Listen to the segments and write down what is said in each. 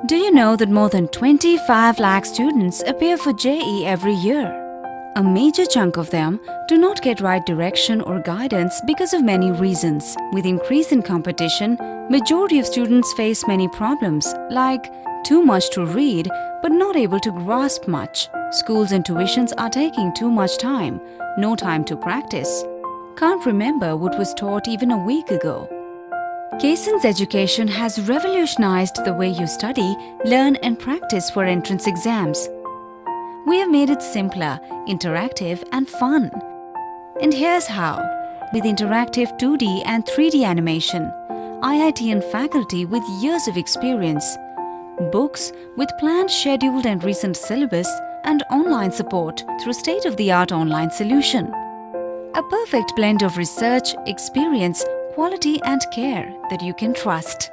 Do you know that more than 25 lakh students appear for JEE every year? A major chunk of them do not get right direction or guidance because of many reasons. With increase in competition, majority of students face many problems like too much to read but not able to grasp much. Schools and tuitions are taking too much time, no time to practice. Can't remember what was taught even a week ago. Kaysons Education has revolutionized the way you study, learn and practice for entrance exams. We have made it simpler, interactive and fun. And here's how. With interactive 2D and 3D animation, IIT and faculty with years of experience, books with planned, scheduled and recent syllabus, and online support through state-of-the-art online solution. A perfect blend of research, experience, quality and care that you can trust.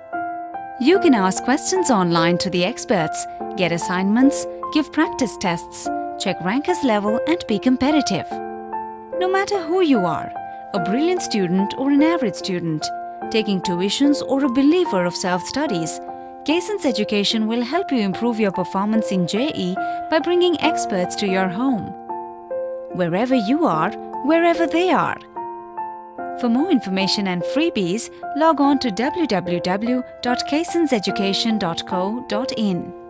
You can ask questions online to the experts, get assignments, give practice tests, check rankers level and be competitive. No matter who you are, a brilliant student or an average student, taking tuitions or a believer of self-studies, Kaysons Education will help you improve your performance in JEE by bringing experts to your home. Wherever you are, wherever they are. For more information and freebies, log on to www.kaysonseducation.co.in.